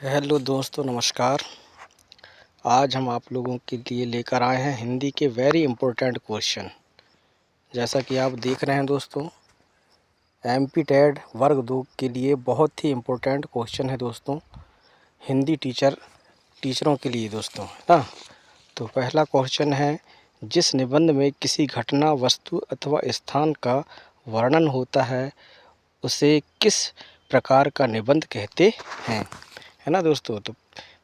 Hello दोस्तों, नमस्कार। आज हम आप लोगों के लिए लेकर आए हैं हिंदी के वेरी इम्पोर्टेंट क्वेश्चन। जैसा कि आप देख रहे हैं दोस्तों, एमपी टेड वर्ग 2 के लिए बहुत ही इम्पोर्टेंट क्वेश्चन है दोस्तों, हिंदी टीचरों के लिए दोस्तों, है ना। तो पहला क्वेश्चन है, जिस निबंध में किसी घटना, वस्तु अथवा स्थान का वर्णन होता है उसे किस प्रकार का निबंध कहते हैं, है ना दोस्तों। तो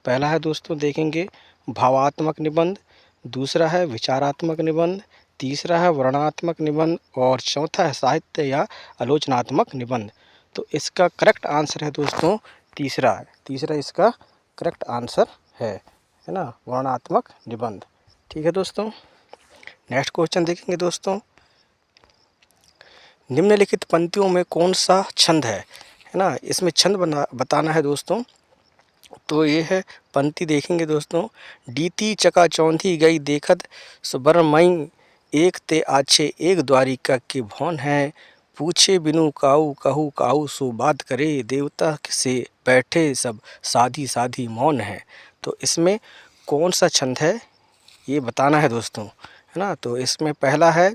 पहला है दोस्तों, देखेंगे भावात्मक निबंध, दूसरा है विचारात्मक निबंध, तीसरा है वर्णनात्मक निबंध और चौथा है साहित्य या आलोचनात्मक निबंध। तो इसका करेक्ट आंसर है दोस्तों तीसरा इसका करेक्ट आंसर है ना, वर्णनात्मक निबंध। ठीक है दोस्तों, नेक्स्ट क्वेश्चन देखेंगे दोस्तों, निम्नलिखित पंक्तियों में कौन सा छंद है ना। इसमें छंद बताना है दोस्तों। तो ये है पंक्ति, देखेंगे दोस्तों, डीती चका चौंधी गई देखत सुबरमई एक ते आछे एक द्वारिका के भवन है, पूछे बिनु काऊ कहू काऊ सो बात करे, देवता से बैठे सब साधी साधी मौन है। तो इसमें कौन सा छंद है ये बताना है दोस्तों, है ना। तो इसमें पहला है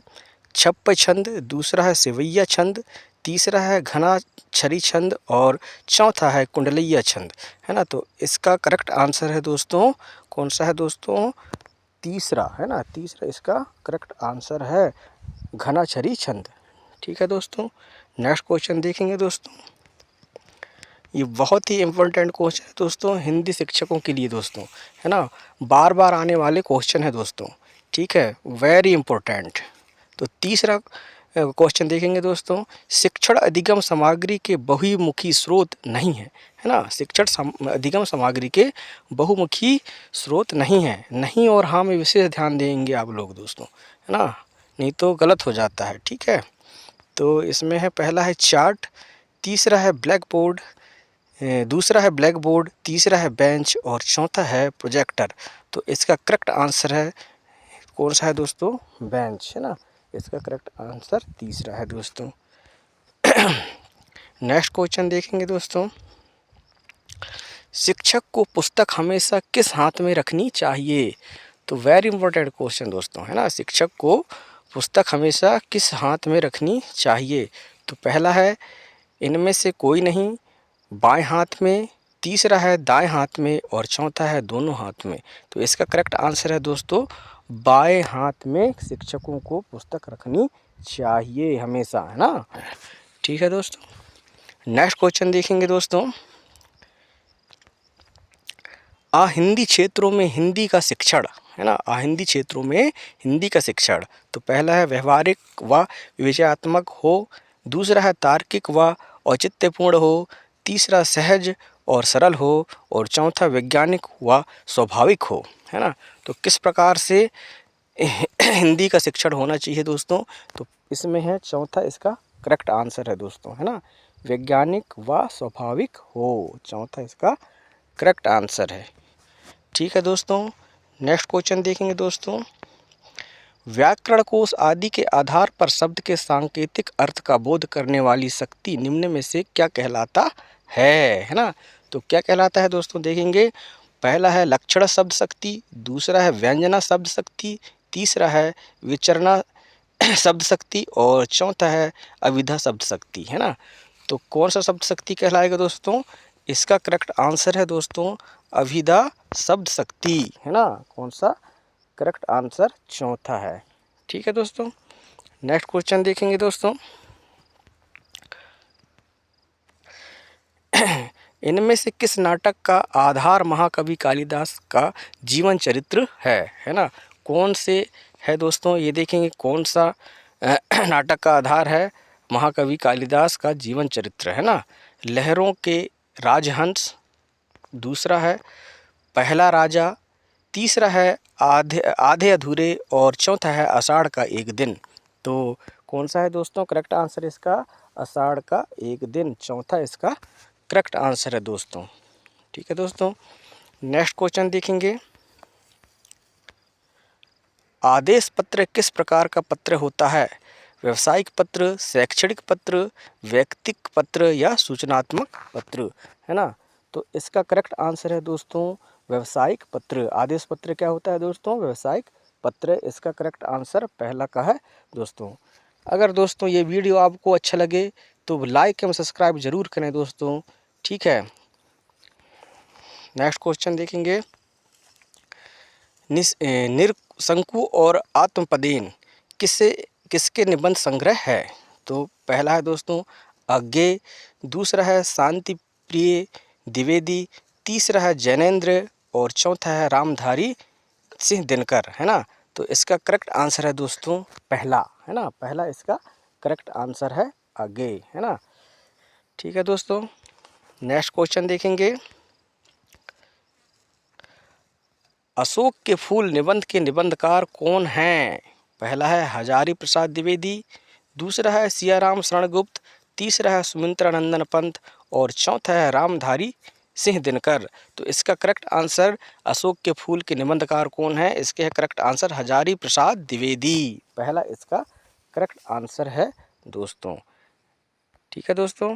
छप्प छंद, दूसरा है सिवैया छंद, तीसरा है घना छरी छंद और चौथा है कुंडलैया छंद, है ना। तो इसका करेक्ट आंसर है दोस्तों, कौन सा है दोस्तों, तीसरा, है ना। तीसरा इसका करेक्ट आंसर है घना छरी छंद। ठीक है दोस्तों, नेक्स्ट क्वेश्चन देखेंगे दोस्तों। ये बहुत ही इम्पोर्टेंट क्वेश्चन है दोस्तों, हिंदी शिक्षकों के लिए दोस्तों, है ना। बार बार आने वाले क्वेश्चन है दोस्तों, ठीक है, वेरी इम्पोर्टेंट। तो तीसरा क्वेश्चन देखेंगे दोस्तों, शिक्षण अधिगम सामग्री के बहुमुखी स्रोत नहीं है, है ना। शिक्षण अधिगम सामग्री के बहुमुखी स्रोत नहीं है, नहीं और हाँ में विशेष ध्यान देंगे आप लोग दोस्तों, है ना, नहीं तो गलत हो जाता है। ठीक है, तो इसमें है पहला है चार्ट, तीसरा है ब्लैक बोर्ड, दूसरा है ब्लैक बोर्ड, तीसरा है बेंच और चौथा है प्रोजेक्टर। तो इसका करेक्ट आंसर है कौन सा है दोस्तों, बेंच, है ना। इसका करेक्ट आंसर तीसरा है दोस्तों। नेक्स्ट क्वेश्चन देखेंगे दोस्तों, शिक्षक को पुस्तक हमेशा किस हाथ में रखनी चाहिए। तो वेरी इंपॉर्टेंट क्वेश्चन दोस्तों, है ना। शिक्षक को पुस्तक हमेशा किस हाथ में रखनी चाहिए। तो पहला है इनमें से कोई नहीं, बाएं हाथ में, तीसरा है दाएं हाथ में और चौथा है दोनों हाथ में। तो इसका करेक्ट आंसर है दोस्तों, बाएं हाथ में शिक्षकों को पुस्तक रखनी चाहिए हमेशा, है ना। ठीक है दोस्तों, नेक्स्ट क्वेश्चन देखेंगे दोस्तों, हिंदी क्षेत्रों में हिंदी का शिक्षण, है ना, हिंदी क्षेत्रों में हिंदी का शिक्षण। तो पहला है व्यवहारिक व विषयात्मक हो, दूसरा है तार्किक व औचित्यपूर्ण हो, तीसरा सहज और सरल हो और चौथा वैज्ञानिक व स्वाभाविक हो, है ना। तो किस प्रकार से हिंदी का शिक्षण होना चाहिए दोस्तों। तो इसमें है चौथा इसका करेक्ट आंसर है दोस्तों, है ना, वैज्ञानिक व स्वाभाविक हो, चौथा इसका करेक्ट आंसर है। ठीक है दोस्तों, नेक्स्ट क्वेश्चन देखेंगे दोस्तों, व्याकरण कोश आदि के आधार पर शब्द के सांकेतिक अर्थ का बोध करने वाली शक्ति निम्न में से क्या कहलाता है ना। तो क्या कहलाता है दोस्तों, देखेंगे, पहला है लक्षण शब्द शक्ति, दूसरा है व्यंजना शब्द शक्ति, तीसरा है विचरणा शब्द शक्ति और चौथा है अविधा शब्द शक्ति, है ना। तो कौन सा शब्द शक्ति कहलाएगा दोस्तों, इसका करेक्ट आंसर है दोस्तों अभिधा शब्द शक्ति, है ना। कौन सा करेक्ट आंसर, चौथा है। ठीक है दोस्तों, नेक्स्ट क्वेश्चन देखेंगे दोस्तों, इनमें से किस नाटक का आधार महाकवि कालिदास का जीवन चरित्र है ना। कौन से है दोस्तों, ये देखेंगे कौन सा नाटक का आधार है महाकवि कालिदास का जीवन चरित्र, है ना। लहरों के राजहंस, दूसरा है पहला राजा, तीसरा है आधे आधे अधूरे और चौथा है आषाढ़ का एक दिन। तो कौन सा है दोस्तों करेक्ट आंसर इसका, आषाढ़ का एक दिन, चौथा इसका करेक्ट आंसर है दोस्तों। ठीक है दोस्तों, नेक्स्ट क्वेश्चन देखेंगे, आदेश पत्र किस प्रकार का पत्र होता है, व्यवसायिक पत्र, शैक्षणिक पत्र, व्यक्तिक पत्र या सूचनात्मक पत्र, है ना। तो इसका करेक्ट आंसर है दोस्तों व्यावसायिक पत्र। आदेश पत्र क्या होता है दोस्तों? व्यावसायिक पत्र। इसका करेक्ट आंसर पहला का है दोस्तों। अगर दोस्तों ये वीडियो आपको अच्छा लगे तो लाइक एवं सब्सक्राइब जरूर करें दोस्तों, ठीक है। नेक्स्ट क्वेश्चन देखेंगे। निरशंकु और आत्मपदेन किसके निबंध संग्रह है? तो पहला है दोस्तों अज्ञेय, दूसरा है शांति प्रिय द्विवेदी, तीसरा है जैनेन्द्र और चौथा है रामधारी सिंह दिनकर, है ना। तो इसका करेक्ट आंसर है दोस्तों पहला, है ना। पहला इसका करेक्ट आंसर है अज्ञेय, है ना। ठीक है दोस्तों, नेक्स्ट क्वेश्चन देखेंगे। अशोक के फूल निबंध के निबंधकार कौन हैं? पहला है हजारी प्रसाद द्विवेदी, दूसरा है सियाराम शरण गुप्त, तीसरा है सुमित्रा नंदन पंत और चौथा है रामधारी सिंह दिनकर। तो इसका करेक्ट आंसर अशोक के फूल के निबंधकार कौन है? इसके है करेक्ट आंसर हजारी प्रसाद द्विवेदी। पहला इसका करेक्ट आंसर है दोस्तों, ठीक है दोस्तों।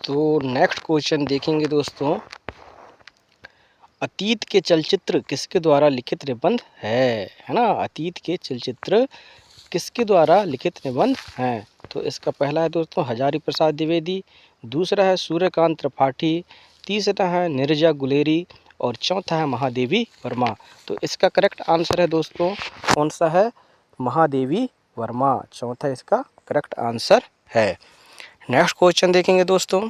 तो नेक्स्ट क्वेश्चन देखेंगे दोस्तों। अतीत के चलचित्र किसके द्वारा लिखित निबंध है ना। अतीत के चलचित्र किसके द्वारा लिखित निबंध हैं? तो इसका पहला है दोस्तों हजारी प्रसाद द्विवेदी, दूसरा है सूर्यकांत त्रिपाठी, तीसरा है नीरजा गुलेरी और चौथा है महादेवी वर्मा। तो इसका करेक्ट आंसर है दोस्तों कौन सा है? महादेवी वर्मा। चौथा इसका करेक्ट आंसर है। नेक्स्ट क्वेश्चन देखेंगे दोस्तों।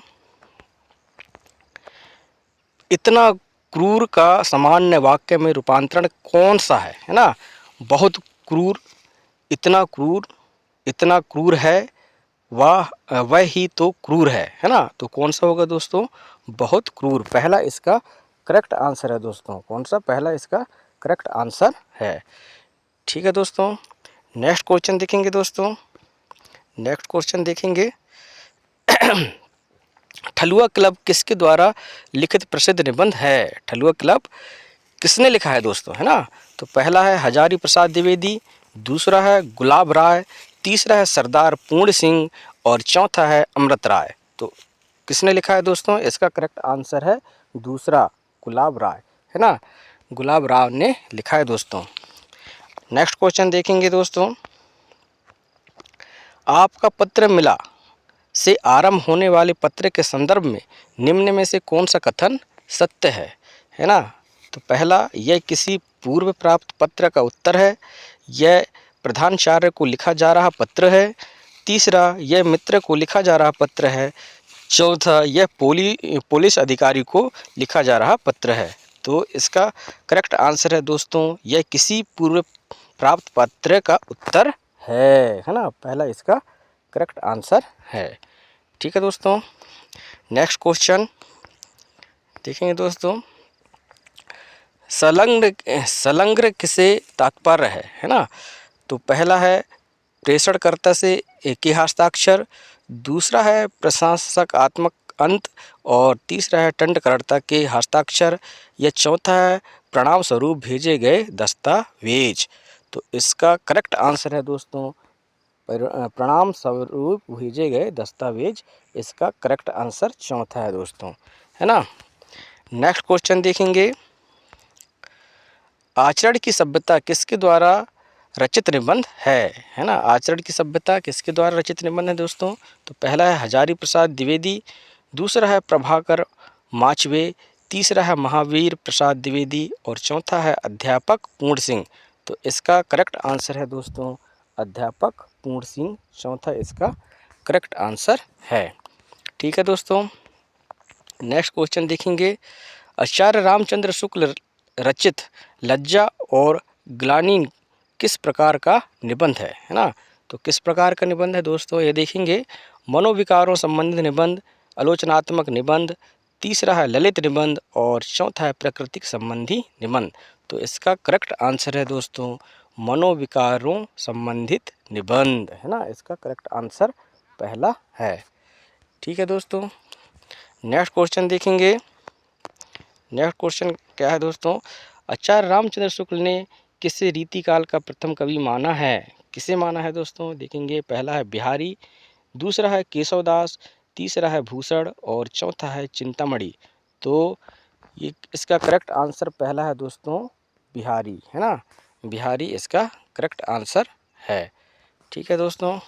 इतना क्रूर का सामान्य वाक्य में रूपांतरण कौन सा है ना। बहुत क्रूर, इतना क्रूर है, वह ही तो क्रूर है ना। तो कौन सा होगा दोस्तों? बहुत क्रूर। पहला इसका करेक्ट आंसर है दोस्तों। कौन सा? पहला इसका करेक्ट आंसर है, ठीक है दोस्तों। नेक्स्ट क्वेश्चन देखेंगे दोस्तों। नेक्स्ट क्वेश्चन देखेंगे। ठलुआ क्लब किसके द्वारा लिखित प्रसिद्ध निबंध है? ठलुआ क्लब किसने लिखा है दोस्तों, है ना। तो पहला है हजारी प्रसाद द्विवेदी, दूसरा है गुलाब राय, तीसरा है सरदार पूर्ण सिंह और चौथा है अमृत राय। तो किसने लिखा है दोस्तों? इसका करेक्ट आंसर है दूसरा, गुलाब राय, है ना। गुलाब राव ने लिखा है दोस्तों। नेक्स्ट क्वेश्चन देखेंगे दोस्तों। आपका पत्र मिला से आरंभ होने वाले पत्र के संदर्भ में निम्न में से कौन सा कथन सत्य है ना। तो पहला, यह किसी पूर्व प्राप्त पत्र का उत्तर है, यह प्रधानाचार्य को लिखा जा रहा पत्र है, तीसरा, यह मित्र को लिखा जा रहा पत्र है, चौथा, यह पुलिस अधिकारी को लिखा जा रहा पत्र है। तो इसका करेक्ट आंसर है दोस्तों यह किसी पूर्व प्राप्त पत्र का उत्तर है ना। पहला इसका करेक्ट आंसर है, ठीक है दोस्तों। नेक्स्ट क्वेश्चन देखेंगे दोस्तों। संलग्न किसे तात्पर्य है ना। तो पहला है प्रेषणकर्ता से के हस्ताक्षर, दूसरा है प्रशंसात्मक अंत और तीसरा है दंडकर्ता के हस्ताक्षर या चौथा है प्रणाम स्वरूप भेजे गए दस्तावेज। तो इसका करेक्ट आंसर है दोस्तों प्रणाम स्वरूप भेजे गए दस्तावेज। इसका करेक्ट आंसर चौथा है दोस्तों, है ना। नेक्स्ट क्वेश्चन देखेंगे। आचरण की सभ्यता किसके द्वारा रचित निबंध है ना। आचरण की सभ्यता किसके द्वारा रचित निबंध है दोस्तों? तो पहला है हजारी प्रसाद द्विवेदी, दूसरा है प्रभाकर माचवे, तीसरा है महावीर प्रसाद द्विवेदी और चौथा है अध्यापक पूर्ण सिंह। तो इसका करेक्ट आंसर है दोस्तों अध्यापक पूर्ण सिंह। चौथा इसका करेक्ट आंसर है, ठीक है दोस्तों। नेक्स्ट क्वेश्चन देखेंगे। आचार्य रामचंद्र शुक्ल रचित लज्जा और ग्लानि किस प्रकार का निबंध है ना। तो किस प्रकार का निबंध है दोस्तों ये देखेंगे। मनोविकारों संबंधित निबंध, आलोचनात्मक निबंध, तीसरा है ललित निबंध और चौथा है प्राकृतिक संबंधी निबंध। तो इसका करेक्ट आंसर है दोस्तों मनोविकारों संबंधित निबंध, है ना। इसका करेक्ट आंसर पहला है, ठीक है दोस्तों। नेक्स्ट क्वेश्चन देखेंगे। नेक्स्ट क्वेश्चन क्या है दोस्तों। आचार्य रामचंद्र शुक्ल ने किसे रीतिकाल का प्रथम कवि माना है? किसे माना है दोस्तों देखेंगे। पहला है बिहारी, दूसरा है केशवदास, तीसरा है भूषण और चौथा है चिंतामणि। तो ये इसका करेक्ट आंसर पहला है दोस्तों बिहारी, है ना, बिहारी इसका करेक्ट आंसर है। ठीक है दोस्तों,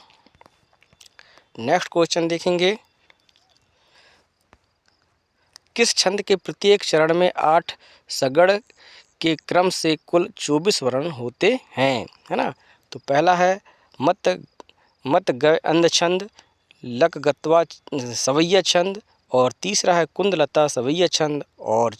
नेक्स्ट क्वेश्चन देखेंगे। किस छंद के प्रत्येक चरण में 8 सगड़ के क्रम से कुल 24 वर्ण होते हैं, है ना। तो पहला है मत मत ग अंध छंद, लक गत्वा सवैया छंद, और तीसरा है कुंदलता सवैया छंद, और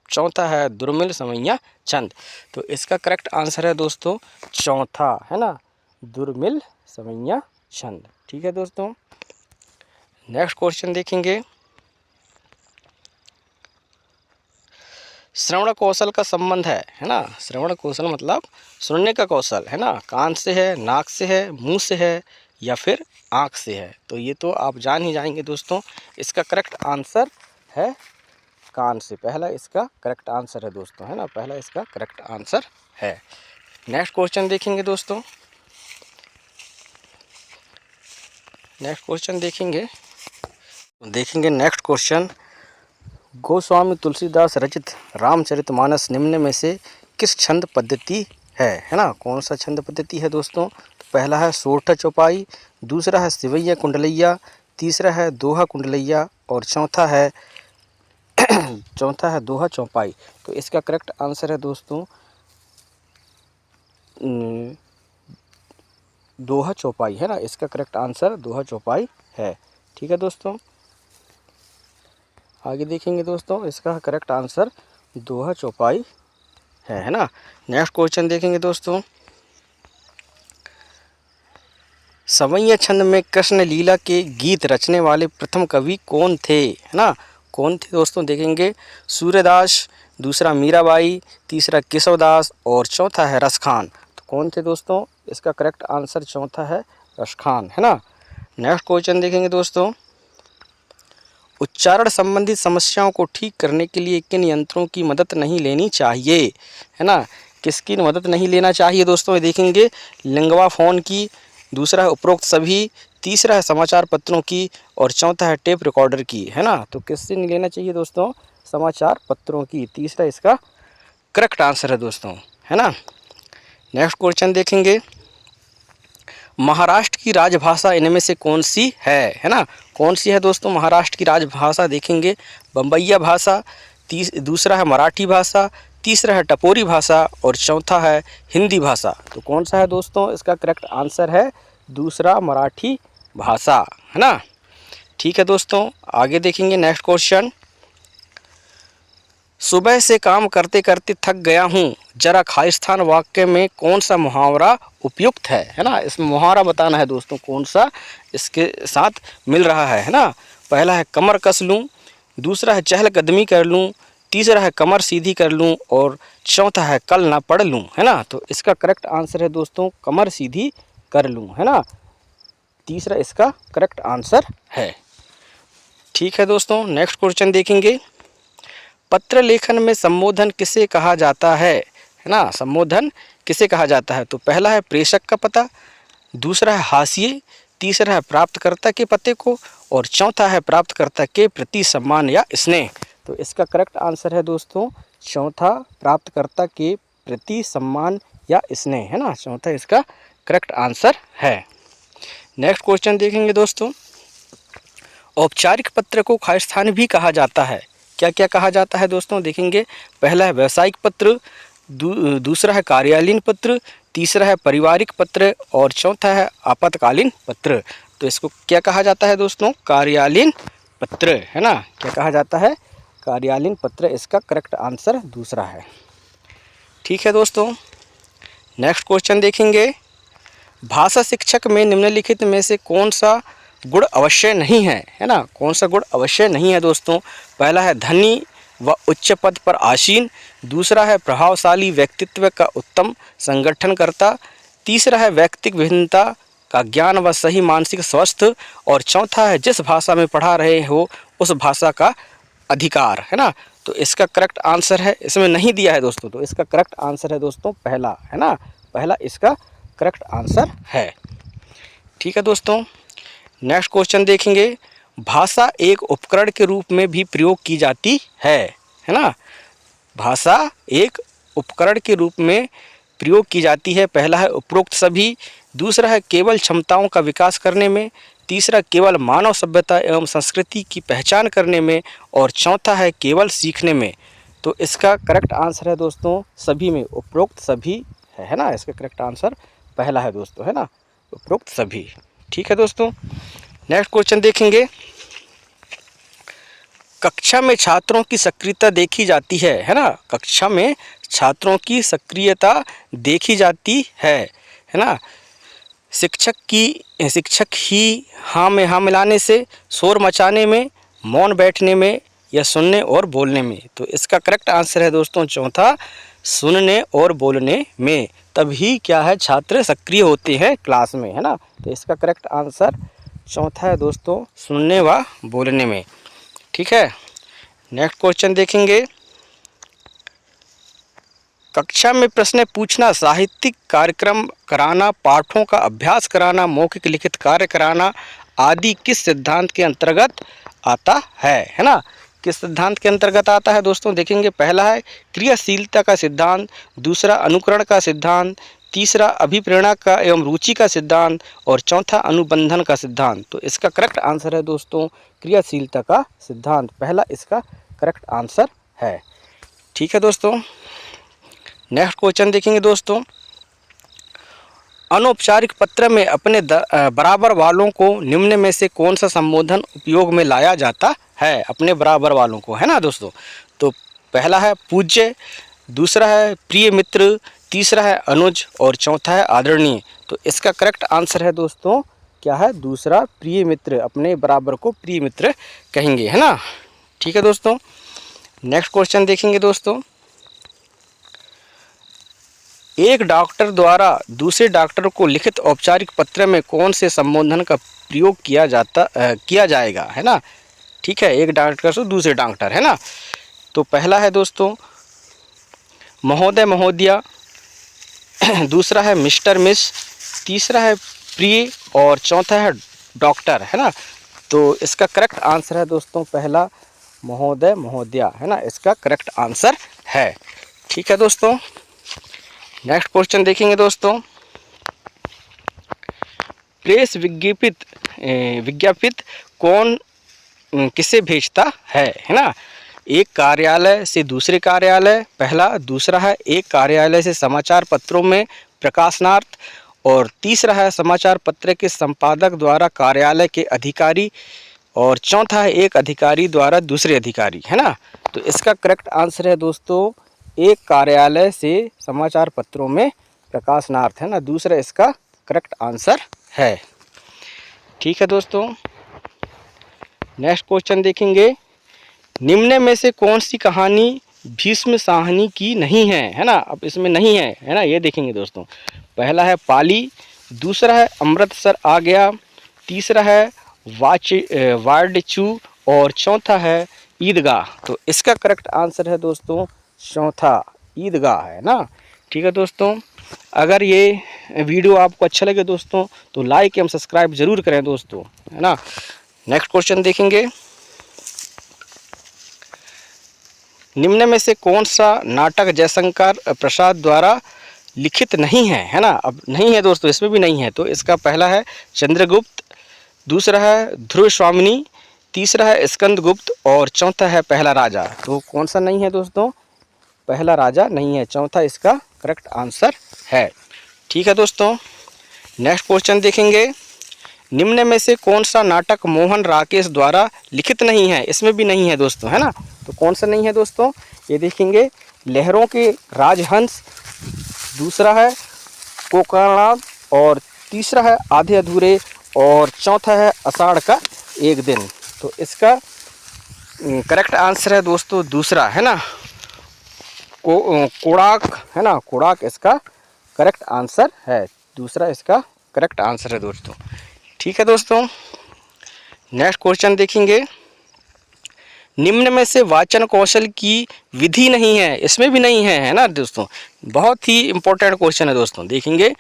चौथा है दुर्मिल सवैया छंद। तो इसका करेक्ट आंसर है दोस्तों चौथा, है ना, दुर्मिल सवैया छंद। ठीक है दोस्तों, नेक्स्ट क्वेश्चन देखेंगे। श्रवण कौशल का संबंध है ना, श्रवण कौशल मतलब सुनने का कौशल, है ना, कान से है, नाक से है, मुंह से है, या फिर आँख से है। तो ये तो आप जान ही जाएंगे दोस्तों, इसका करेक्ट आंसर है कान से। पहला इसका करेक्ट आंसर है दोस्तों, है ना, पहला इसका करेक्ट आंसर है। नेक्स्ट क्वेश्चन देखेंगे दोस्तों, नेक्स्ट क्वेश्चन देखेंगे नेक्स्ट क्वेश्चन। गोस्वामी तुलसीदास रचित रामचरितमानस निम्न में से किस छंद पद्धति है ना, कौन सा छंद पद्धति है दोस्तों। तो पहला है सोरठा चौपाई, दूसरा है सिवैया कुंडलैया, तीसरा है दोहा कुंडलैया, और चौथा है दोहा चौपाई। तो इसका करेक्ट आंसर है दोस्तों दोहा चौपाई, है ना, इसका करेक्ट आंसर दोहा चौपाई है। ठीक है दोस्तों, आगे देखेंगे दोस्तों, इसका करेक्ट आंसर दोहा चौपाई है ना। नेक्स्ट क्वेश्चन देखेंगे दोस्तों। सवैया छंद में कृष्ण लीला के गीत रचने वाले प्रथम कवि कौन थे, है ना, कौन थे दोस्तों। देखेंगे सूर्यदास, दूसरा मीराबाई, तीसरा केशवदास, और चौथा है रसखान। तो कौन थे दोस्तों, इसका करेक्ट आंसर चौथा है रसखान, है ना। नेक्स्ट क्वेश्चन देखेंगे दोस्तों। उच्चारण संबंधित समस्याओं को ठीक करने के लिए किन यंत्रों की मदद नहीं लेनी चाहिए, है ना, किसकी मदद नहीं लेना चाहिए दोस्तों। देखेंगे लिंगवा फोन की, दूसरा है उपरोक्त सभी, तीसरा है समाचार पत्रों की, और चौथा है टेप रिकॉर्डर की, है ना। तो किससे नहीं लेना चाहिए दोस्तों, समाचार पत्रों की, तीसरा इसका करेक्ट आंसर है दोस्तों, है ना। नेक्स्ट क्वेश्चन देखेंगे। महाराष्ट्र की राजभाषा इनमें से कौन सी है ना, कौन सी है दोस्तों महाराष्ट्र की राजभाषा। देखेंगे बम्बईया भाषा, दूसरा है मराठी भाषा, तीसरा है टपोरी भाषा, और चौथा है हिंदी भाषा। तो कौन सा है दोस्तों, इसका करेक्ट आंसर है दूसरा मराठी भाषा, है ना। ठीक है दोस्तों, आगे देखेंगे नेक्स्ट क्वेश्चन। सुबह से काम करते करते थक गया हूँ, जरा खालिस्तान वाक्य में कौन सा मुहावरा उपयुक्त है ना। इसमें मुहावरा बताना है दोस्तों कौन सा इसके साथ मिल रहा है ना। पहला है कमर कस लूँ, दूसरा है चहलकदमी कर लूँ, तीसरा है कमर सीधी कर लूँ, और चौथा है कल ना पढ़ लूँ, है ना। तो इसका करेक्ट आंसर है दोस्तों कमर सीधी कर लूँ, है ना, तीसरा इसका करेक्ट आंसर है। ठीक है दोस्तों, नेक्स्ट क्वेश्चन देखेंगे। पत्र लेखन में संबोधन किसे कहा जाता है ना, संबोधन किसे कहा जाता है। तो पहला है प्रेषक का पता, दूसरा है हाशिए, तीसरा है प्राप्तकर्ता के पते को, और चौथा है प्राप्तकर्ता के प्रति सम्मान या स्नेह। तो इसका करेक्ट आंसर है दोस्तों चौथा, प्राप्तकर्ता के प्रति सम्मान या स्नेह, है ना, चौथा इसका करेक्ट आंसर है। नेक्स्ट क्वेश्चन देखेंगे दोस्तों। औपचारिक पत्र को खालिस्तानी भी कहा जाता है, क्या क्या कहा जाता है दोस्तों। देखेंगे पहला है व्यावसायिक पत्र, दूसरा है कार्यालयीन पत्र, तीसरा है पारिवारिक पत्र, और चौथा है आपातकालीन पत्र। तो इसको क्या कहा जाता है दोस्तों, कार्यालयीन पत्र, है ना, क्या कहा जाता है, कार्यालयीन पत्र, इसका करेक्ट आंसर दूसरा है। ठीक है दोस्तों, नेक्स्ट क्वेश्चन देखेंगे। भाषा शिक्षक में निम्नलिखित में से कौन सा गुण अवश्य नहीं है ना, कौन सा गुण अवश्य नहीं है दोस्तों। पहला है धनी व उच्च पद पर आसीन, दूसरा है प्रभावशाली व्यक्तित्व का उत्तम संगठनकर्ता, तीसरा है व्यक्तिक भिन्नता का ज्ञान व सही मानसिक स्वास्थ्य, और चौथा है जिस भाषा में पढ़ा रहे हो उस भाषा का अधिकार, है ना। तो इसका करेक्ट आंसर है, इसमें नहीं दिया है दोस्तों, तो इसका करेक्ट आंसर है दोस्तों पहला, है ना, पहला इसका करेक्ट आंसर है। ठीक है दोस्तों, नेक्स्ट क्वेश्चन देखेंगे। भाषा एक उपकरण के रूप में भी प्रयोग की जाती है ना। भाषा एक उपकरण के रूप में प्रयोग की जाती है। पहला है उपरोक्त सभी, दूसरा है केवल क्षमताओं का विकास करने में, तीसरा केवल मानव सभ्यता एवं संस्कृति की पहचान करने में, और चौथा है केवल सीखने में। तो इसका करेक्ट आंसर है दोस्तों सभी में, उपरोक्त सभी है ना। इसका करेक्ट आंसर पहला है दोस्तों, है ना, उपरोक्त सभी। ठीक है दोस्तों, नेक्स्ट क्वेश्चन देखेंगे। कक्षा में छात्रों की सक्रियता देखी जाती है ना। कक्षा में छात्रों की सक्रियता देखी जाती है ना। शिक्षक ही हाँ में हाँ मिलाने से, शोर मचाने में, मौन बैठने में, या सुनने और बोलने में। तो इसका करेक्ट आंसर है दोस्तों चौथा, सुनने और बोलने में। तभी क्या है, छात्र सक्रिय होते हैं क्लास में, है ना। तो इसका करेक्ट आंसर चौथा है दोस्तों, सुनने व बोलने में। ठीक है, नेक्स्ट क्वेश्चन देखेंगे। कक्षा में प्रश्न पूछना, साहित्यिक कार्यक्रम कराना, पाठों का अभ्यास कराना, मौखिक लिखित कार्य कराना आदि किस सिद्धांत के अंतर्गत आता है ना। किस सिद्धांत के अंतर्गत आता है दोस्तों, देखेंगे। पहला है क्रियाशीलता का सिद्धांत, दूसरा अनुकरण का सिद्धांत, तीसरा अभिप्रेरणा का एवं रुचि का सिद्धांत, और चौथा अनुबंधन का सिद्धांत। तो इसका करेक्ट आंसर है दोस्तों क्रियाशीलता का सिद्धांत, पहला इसका करेक्ट आंसर है। ठीक है दोस्तों, नेक्स्ट क्वेश्चन देखेंगे दोस्तों। अनौपचारिक पत्र में अपने बराबर वालों को निम्न में से कौन सा संबोधन उपयोग में लाया जाता है। अपने बराबर वालों को, है ना दोस्तों। तो पहला है पूज्य, दूसरा है प्रिय मित्र, तीसरा है अनुज, और चौथा है आदरणीय। तो इसका करेक्ट आंसर है दोस्तों क्या है, दूसरा प्रिय मित्र। अपने बराबर को प्रिय मित्र कहेंगे, है ना। ठीक है दोस्तों, नेक्स्ट क्वेश्चन देखेंगे दोस्तों। एक डॉक्टर द्वारा दूसरे डॉक्टर को लिखित औपचारिक पत्र में कौन से संबोधन का प्रयोग किया जाएगा, है ना। ठीक है, एक डॉक्टर से दूसरे डॉक्टर, है ना। तो पहला है दोस्तों महोदय महोदया, दूसरा है मिस्टर मिस, तीसरा है प्रिय, और चौथा है डॉक्टर, है ना। तो इसका करेक्ट आंसर है दोस्तों पहला महोदय महोदया, है ना। इसका करेक्ट आंसर है। ठीक है दोस्तों, नेक्स्ट क्वेश्चन देखेंगे दोस्तों। प्रेस विज्ञापित कौन किसे भेजता है ना। एक कार्यालय से दूसरे कार्यालय, पहला, दूसरा है एक कार्यालय से समाचार पत्रों में प्रकाशनार्थ, और तीसरा है समाचार पत्र के संपादक द्वारा कार्यालय के अधिकारी, और चौथा है एक अधिकारी द्वारा दूसरे अधिकारी, है ना। तो इसका करेक्ट आंसर है दोस्तों एक कार्यालय से समाचार पत्रों में प्रकाशनार्थ, है ना। दूसरा इसका करेक्ट आंसर है। ठीक है दोस्तों, नेक्स्ट क्वेश्चन देखेंगे। निम्न में से कौन सी कहानी भीष्म साहनी की नहीं है ना। अब इसमें नहीं है ना, ये देखेंगे दोस्तों। पहला है पाली, दूसरा है अमृतसर आ गया, तीसरा है वार्डचू, और चौथा है ईदगाह। तो इसका करेक्ट आंसर है दोस्तों चौथा, ईदगाह, है ना। ठीक है दोस्तों, अगर ये वीडियो आपको अच्छा लगे दोस्तों तो लाइक एवं सब्सक्राइब जरूर करें दोस्तों, है ना। नेक्स्ट क्वेश्चन देखेंगे। निम्न में से कौन सा नाटक जयशंकर प्रसाद द्वारा लिखित नहीं है ना। अब नहीं है दोस्तों, इसमें भी नहीं है। तो इसका पहला है चंद्रगुप्त, दूसरा है ध्रुव स्वामिनी, तीसरा है स्कंदगुप्त, और चौथा है पहला राजा। तो कौन सा नहीं है दोस्तों, पहला राजा नहीं है, चौथा इसका करेक्ट आंसर है। ठीक है दोस्तों, नेक्स्ट क्वेश्चन देखेंगे। निम्न में से कौन सा नाटक मोहन राकेश द्वारा लिखित नहीं है। इसमें भी नहीं है दोस्तों, है ना। तो कौन सा नहीं है दोस्तों, ये देखेंगे। लहरों के राजहंस, दूसरा है कोकणाद, और तीसरा है आधे अधूरे, और चौथा है आषाढ़ का एक दिन। तो इसका करेक्ट आंसर है दोस्तों दूसरा, है ना, कोणार्क, है ना। कोणार्क इसका करेक्ट आंसर है, दूसरा इसका करेक्ट आंसर है दोस्तों। ठीक है दोस्तों, नेक्स्ट क्वेश्चन देखेंगे। निम्न में से वाचन कौशल की विधि नहीं है। इसमें भी नहीं है ना दोस्तों। बहुत ही इंपॉर्टेंट क्वेश्चन है दोस्तों, देखेंगे।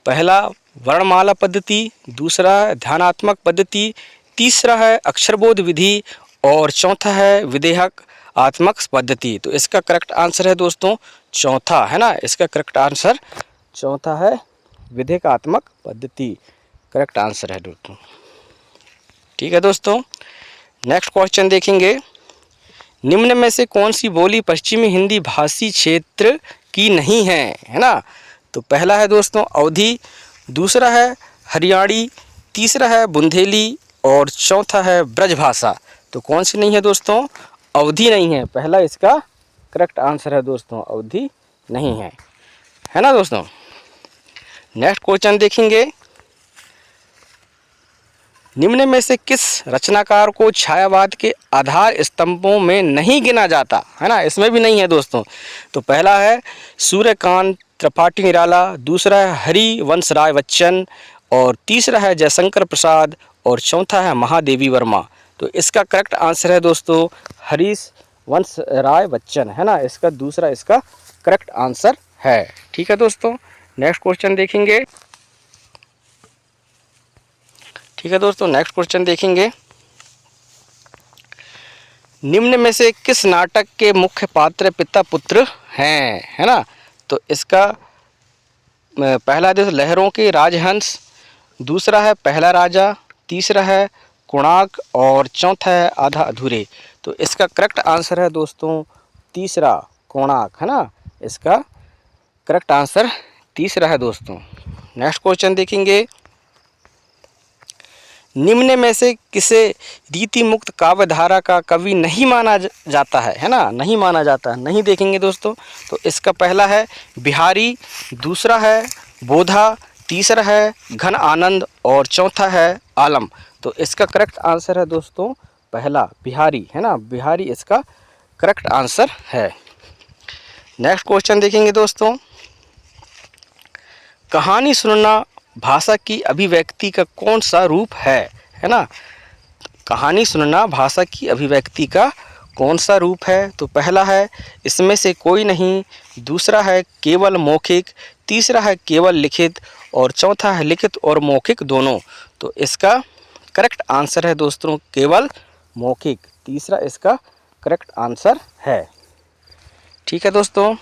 पहला वर्णमाला पद्धति, दूसरा ध्यानात्मक पद्धति, तीसरा है अक्षरबोध विधि और चौथा है विधेयक आत्मक पद्धति। तो इसका करेक्ट आंसर है दोस्तों चौथा, है ना। इसका करेक्ट आंसर चौथा है विधेयकात्मक पद्धति, करेक्ट आंसर है दोस्तों। ठीक है दोस्तों, नेक्स्ट क्वेश्चन देखेंगे। निम्न में से कौन सी बोली पश्चिमी हिंदी भाषी क्षेत्र की नहीं है ना। तो पहला है दोस्तों अवधी, दूसरा है हरियाणी, तीसरा है बुंदेली और चौथा है ब्रजभाषा। तो कौन सी नहीं है दोस्तों, अवधी नहीं है। पहला इसका करेक्ट आंसर है दोस्तों, अवधी नहीं है ना दोस्तों। नेक्स्ट क्वेश्चन देखेंगे। निम्न में से किस रचनाकार को छायावाद के आधार स्तंभों में नहीं गिना जाता, है ना। इसमें भी नहीं है दोस्तों। तो पहला है सूर्यकांत त्रिपाठी निराला, दूसरा है हरिवंश राय बच्चन और तीसरा है जयशंकर प्रसाद और चौथा है महादेवी वर्मा। तो इसका करेक्ट आंसर है दोस्तों हरिवंश राय बच्चन, है ना। इसका दूसरा इसका करेक्ट आंसर है। ठीक है दोस्तों, नेक्स्ट क्वेश्चन देखेंगे। ठीक है दोस्तों, नेक्स्ट क्वेश्चन देखेंगे। निम्न में से किस नाटक के मुख्य पात्र पिता पुत्र हैं, है ना। तो इसका पहला दोस्तों लहरों के राजहंस, दूसरा है पहला राजा, तीसरा है कोणार्क और चौथा है आधा अधूरे। तो इसका करेक्ट आंसर है दोस्तों तीसरा कोणार्क, है ना। इसका करेक्ट आंसर तीसरा है दोस्तों। नेक्स्ट क्वेश्चन देखेंगे। निम्न में से किसे रीति मुक्त काव्य धारा का कवि नहीं माना जाता है ना। नहीं माना जाता है, नहीं देखेंगे दोस्तों। तो इसका पहला है बिहारी, दूसरा है बोधा, तीसरा है घन आनंद और चौथा है आलम। तो इसका करेक्ट आंसर है दोस्तों पहला बिहारी, है ना। बिहारी इसका करेक्ट आंसर है। नेक्स्ट क्वेश्चन देखेंगे दोस्तों। कहानी सुनना भाषा की अभिव्यक्ति का कौन सा रूप है ना। कहानी सुनना भाषा की अभिव्यक्ति का कौन सा रूप है। तो पहला है इसमें से कोई नहीं, दूसरा है केवल मौखिक, तीसरा है केवल लिखित और चौथा है लिखित और मौखिक दोनों। तो इसका करेक्ट आंसर है दोस्तों केवल मौखिक, तीसरा इसका करेक्ट आंसर है। ठीक है दोस्तों,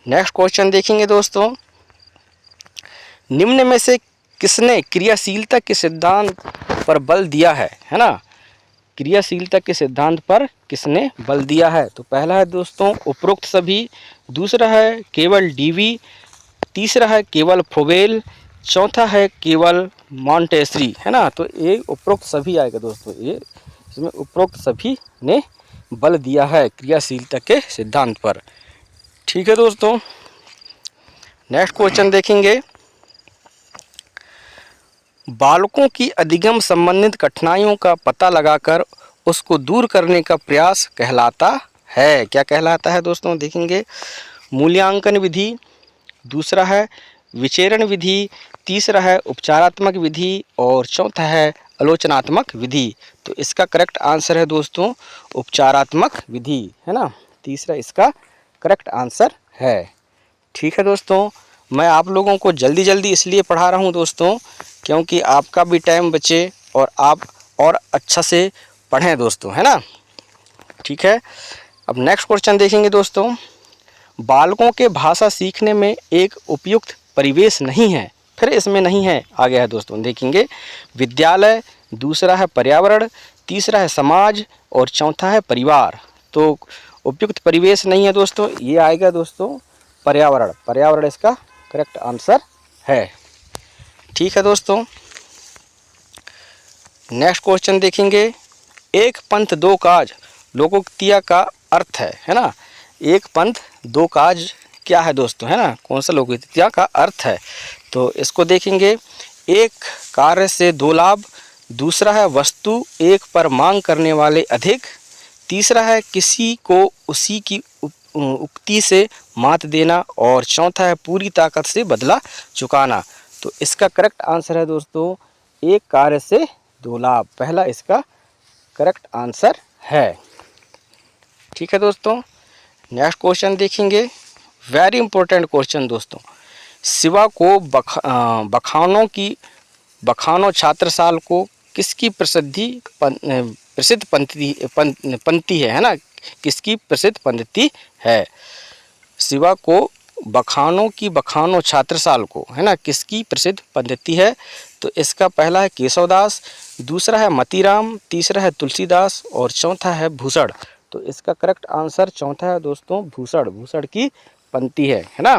नेक्स्ट क्वेश्चन देखेंगे दोस्तों। निम्न में से किसने क्रियाशीलता के सिद्धांत पर बल दिया है ना। क्रियाशीलता के सिद्धांत पर किसने बल दिया है। तो पहला है दोस्तों उपरोक्त सभी, दूसरा है केवल डीवी, तीसरा है केवल फ्रोबेल, चौथा है केवल मॉन्टेसरी, है ना। तो ये उपरोक्त सभी आएगा दोस्तों, ये इसमें उपरोक्त सभी ने बल दिया है क्रियाशीलता के सिद्धांत पर। ठीक है दोस्तों, नेक्स्ट क्वेश्चन देखेंगे। बालकों की अधिगम संबंधित कठिनाइयों का पता लगाकर उसको दूर करने का प्रयास कहलाता है, क्या कहलाता है दोस्तों। देखेंगे मूल्यांकन विधि, दूसरा है विचरण विधि, तीसरा है उपचारात्मक विधि और चौथा है आलोचनात्मक विधि। तो इसका करेक्ट आंसर है दोस्तों उपचारात्मक विधि, है ना। तीसरा इसका करेक्ट आंसर है। ठीक है दोस्तों, मैं आप लोगों को जल्दी जल्दी इसलिए पढ़ा रहा हूँ दोस्तों क्योंकि आपका भी टाइम बचे और आप और अच्छा से पढ़ें दोस्तों, है ना। ठीक है, अब नेक्स्ट क्वेश्चन देखेंगे दोस्तों। बालकों के भाषा सीखने में एक उपयुक्त परिवेश नहीं है, फिर इसमें नहीं है, आगे है दोस्तों। देखेंगे विद्यालय, दूसरा है पर्यावरण, तीसरा है समाज और चौथा है परिवार। तो उपयुक्त परिवेश नहीं है दोस्तों, ये आएगा दोस्तों पर्यावरण, पर्यावरण इसका करेक्ट आंसर है। ठीक है दोस्तों, नेक्स्ट क्वेश्चन देखेंगे। एक पंथ दो काज लोकोक्तिया का अर्थ है ना। एक पंथ दो काज क्या है दोस्तों, है ना, कौन सा लोकोक्तिया का अर्थ है। तो इसको देखेंगे। एक कार्य से दो लाभ, दूसरा है वस्तु एक पर मांग करने वाले अधिक, तीसरा है किसी को उसी की उक्ति से मात देना और चौथा है पूरी ताकत से बदला चुकाना। तो इसका करेक्ट आंसर है दोस्तों एक कार्य से दो लाभ, पहला इसका करेक्ट आंसर है। ठीक है दोस्तों, नेक्स्ट क्वेश्चन देखेंगे। वेरी इंपॉर्टेंट क्वेश्चन दोस्तों। शिवा को बखानों छात्रसाल को किसकी प्रसिद्ध पंक्ति है ना, किसकी प्रसिद्ध पंक्ति है। शिवा को बखानो की बखानो छात्रसाल को, है ना, किसकी प्रसिद्ध पंक्ति है। तो इसका पहला है केशवदास, दूसरा है मतीराम, तीसरा है तुलसीदास और चौथा है भूषण। तो इसका करेक्ट आंसर चौथा है दोस्तों भूषण, भूषण की पंक्ति है ना।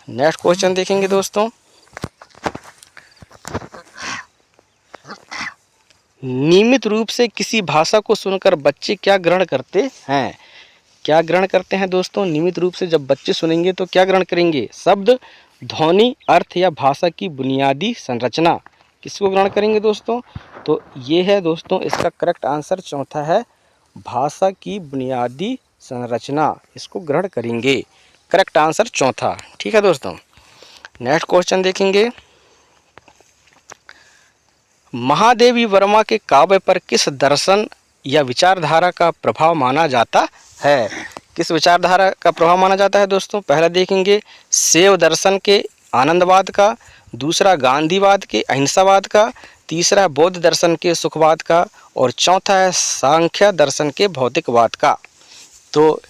नेक्स्ट क्वेश्चन देखेंगे दोस्तों, नियमित रूप से किसी भाषा को सुनकर बच्चे क्या ग्रहण करते हैं। क्या ग्रहण करते हैं दोस्तों, नियमित रूप से जब बच्चे सुनेंगे तो क्या ग्रहण करेंगे, शब्द, ध्वनि, अर्थ या भाषा की बुनियादी संरचना। किसको ग्रहण करेंगे दोस्तों, तो ये है दोस्तों इसका करेक्ट आंसर चौथा है, भाषा की बुनियादी संरचना, इसको ग्रहण करेंगे। करेक्ट आंसर चौथा, ठीक है दोस्तों। नेक्स्ट क्वेश्चन देखेंगे, महादेवी वर्मा के काव्य पर किस दर्शन या विचारधारा का प्रभाव माना जाता है। किस विचारधारा का प्रभाव माना जाता है दोस्तों, पहला देखेंगे शैव दर्शन के आनंदवाद का, दूसरा गांधीवाद के अहिंसावाद का, तीसरा बौद्ध दर्शन के सुखवाद का और चौथा है सांख्य दर्शन के भौतिकवाद का। तो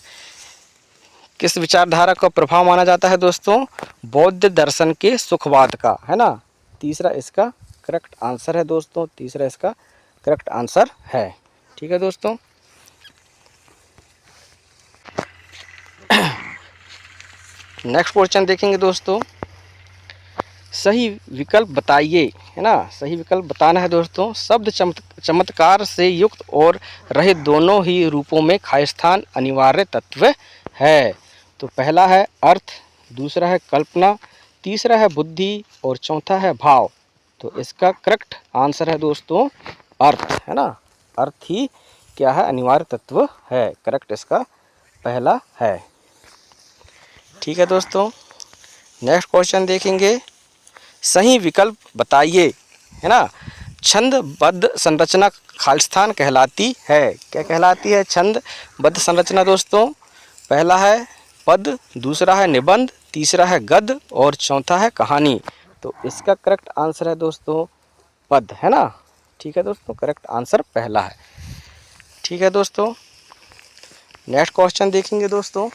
किस विचारधारा का प्रभाव माना जाता है दोस्तों, बौद्ध दर्शन के सुखवाद का, है ना। तीसरा इसका करेक्ट आंसर है दोस्तों, तीसरा इसका करेक्ट आंसर है, ठीक है दोस्तों। नेक्स्ट क्वेश्चन देखेंगे दोस्तों, सही विकल्प बताइए, है ना, सही विकल्प बताना है दोस्तों। शब्द चमत्कार से युक्त और रहित दोनों ही रूपों में खालिस्तान अनिवार्य तत्व है। तो पहला है अर्थ, दूसरा है कल्पना, तीसरा है बुद्धि और चौथा है भाव। तो इसका करेक्ट आंसर है दोस्तों अर्थ, है ना, अर्थ ही क्या है, अनिवार्य तत्व है। करेक्ट इसका पहला है, ठीक है दोस्तों। नेक्स्ट क्वेश्चन देखेंगे, सही विकल्प बताइए, है ना। छंदबद्ध संरचना खालिस्तान कहलाती है। क्या कहलाती है छंदबद्ध संरचना दोस्तों, पहला है पद, दूसरा है निबंध, तीसरा है गद्य और चौथा है कहानी। तो इसका करेक्ट आंसर है दोस्तों पद, है ना, ठीक है दोस्तों, करेक्ट आंसर पहला है, ठीक है दोस्तों। नेक्स्ट क्वेश्चन देखेंगे दोस्तों,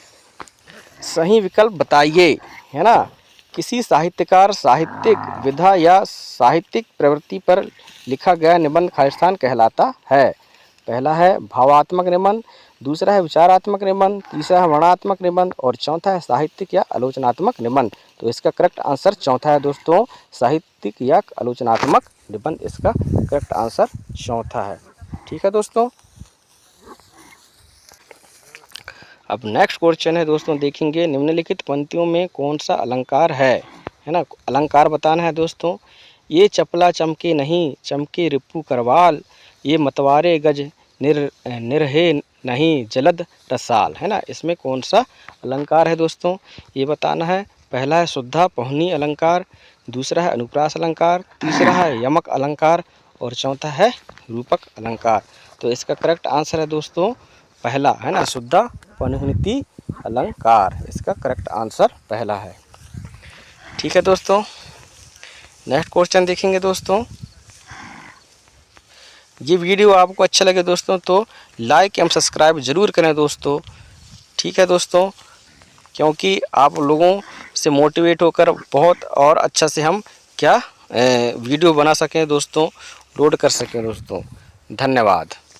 सही विकल्प बताइए, है ना। किसी साहित्यकार साहित्यिक विधा या साहित्यिक प्रवृत्ति पर लिखा गया निबंध खालिस्तान कहलाता है। पहला है भावात्मक निबंध, दूसरा है विचारात्मक निबंध, तीसरा है वर्णनात्मक निबंध और चौथा है साहित्यिक या आलोचनात्मक निबंध। तो इसका करेक्ट आंसर चौथा है दोस्तों, साहित्यिक या आलोचनात्मक निबंध, इसका करेक्ट आंसर चौथा है, ठीक है दोस्तों। अब नेक्स्ट क्वेश्चन है दोस्तों, देखेंगे निम्नलिखित पंक्तियों में कौन सा अलंकार है ना, अलंकार बताना है दोस्तों। ये चपला चमके नहीं, चमके रिपु करवाल, ये मतवारे गज निरहे नहीं, जलद रसाल, है ना। इसमें कौन सा अलंकार है दोस्तों, ये बताना है। पहला है शुद्धा पहुनी अलंकार, दूसरा है अनुप्रास अलंकार, तीसरा है यमक अलंकार और चौथा है रूपक अलंकार। तो इसका करेक्ट आंसर है दोस्तों पहला, है ना, शुद्धा पहुनिति अलंकार, इसका करेक्ट आंसर पहला है, ठीक है दोस्तों। नेक्स्ट क्वेश्चन देखेंगे दोस्तों, ये वीडियो आपको अच्छा लगे दोस्तों तो लाइक एवं सब्सक्राइब ज़रूर करें दोस्तों, ठीक है दोस्तों, क्योंकि आप लोगों से मोटिवेट होकर बहुत और अच्छा से हम क्या वीडियो बना सकें दोस्तों, लोड कर सकें दोस्तों। धन्यवाद।